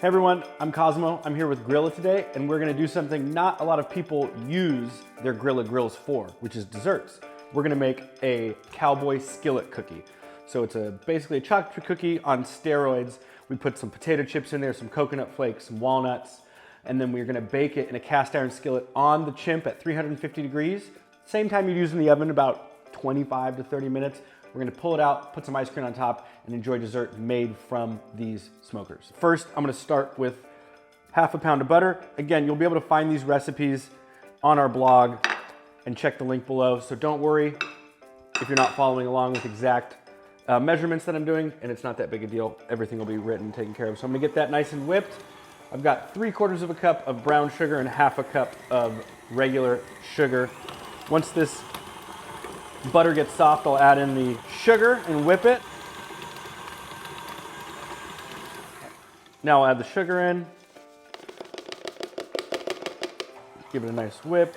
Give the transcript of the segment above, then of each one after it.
Hey everyone, I'm Cosmo. I'm here with Grilla today, and we're gonna do something not a lot of people use their Grilla grills for, which is desserts. We're gonna make a Cowboy skillet cookie. So it's basically a chocolate cookie on steroids. We put some potato chips in there, some coconut flakes, some walnuts, and then we're gonna bake it in a cast iron skillet on the chimp at 350 degrees. Same time you'd use in the oven, about 25 to 30 minutes. We're gonna pull it out, put some ice cream on top, and enjoy dessert made from these smokers. First, I'm gonna start with half a pound of butter. Again, you'll be able to find these recipes on our blog and check the link below. So don't worry if you're not following along with exact measurements that I'm doing, and it's not that big a deal. Everything will be written and taken care of. So I'm gonna get that nice and whipped. I've got 3/4 of a cup of brown sugar and half a cup of regular sugar. Once this butter gets soft, I'll add in the sugar and whip it. Now I'll add the sugar in. Give it a nice whip.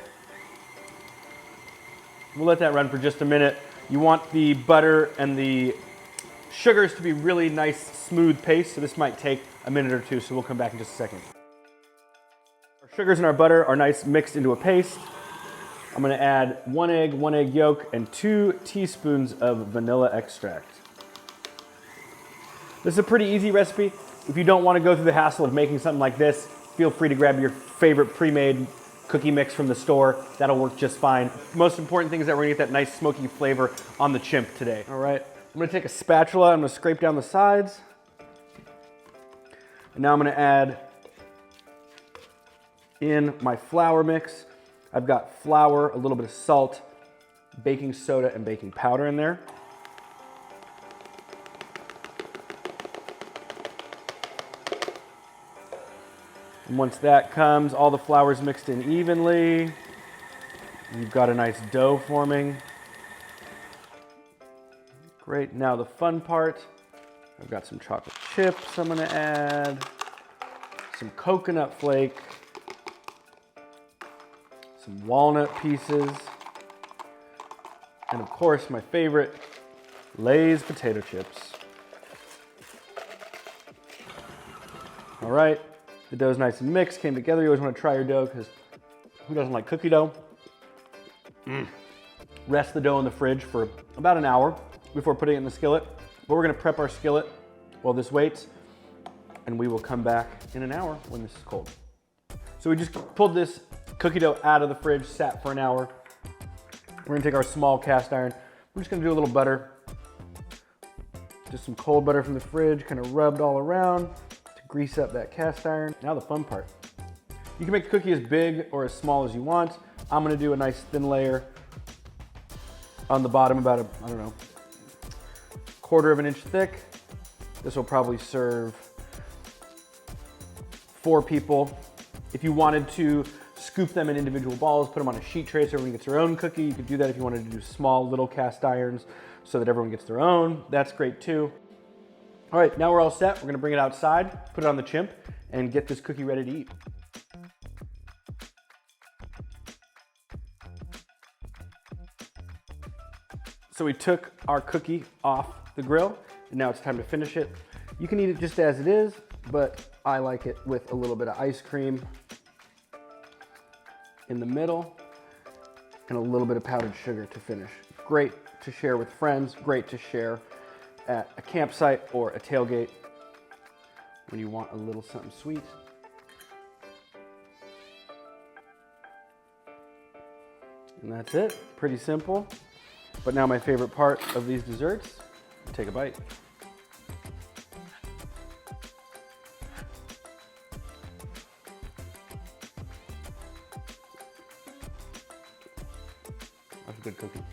We'll let that run for just a minute. You want the butter and the sugars to be really nice, smooth paste, so this might take a minute or two, so we'll come back in just a second. Our sugars and our butter are nice mixed into a paste. I'm gonna add one egg yolk, and 2 teaspoons of vanilla extract. This is a pretty easy recipe. If you don't wanna go through the hassle of making something like this, feel free to grab your favorite pre-made cookie mix from the store. That'll work just fine. Most important thing is that we're gonna get that nice smoky flavor on the chimp today. All right, I'm gonna take a spatula, I'm gonna scrape down the sides. And now I'm gonna add in my flour mix. I've got flour, a little bit of salt, baking soda, and baking powder in there. And once that comes, all the flour's mixed in evenly. You've got a nice dough forming. Great, now the fun part. I've got some chocolate chips I'm gonna add, some coconut flake, some walnut pieces, and of course my favorite, Lay's potato chips. All right, the dough's nice and mixed, came together. You always want to try your dough, because who doesn't like cookie dough? Rest the dough in the fridge for about an hour before putting it in the skillet. But we're gonna prep our skillet while this waits, and we will come back in an hour when this is cold. So we just pulled this cookie dough out of the fridge, sat for an hour. We're gonna take our small cast iron. We're just gonna do a little butter. Just some cold butter from the fridge, kind of rubbed all around to grease up that cast iron. Now the fun part. You can make the cookie as big or as small as you want. I'm gonna do a nice thin layer on the bottom, about a, I don't know, 1/4 of an inch thick. This will probably serve 4 people. If you wanted to scoop them in individual balls, put them on a sheet tray so everyone gets their own cookie. You could do that if you wanted to do small little cast irons so that everyone gets their own. That's great too. All right, now we're all set. We're gonna bring it outside, put it on the chimp, and get this cookie ready to eat. So we took our cookie off the grill, and now it's time to finish it. You can eat it just as it is, but I like it with a little bit of ice cream in the middle and a little bit of powdered sugar to finish. Great to share with friends, great to share at a campsite or a tailgate when you want a little something sweet. And that's it, pretty simple. But now my favorite part of these desserts, take a bite. That's a good cookie.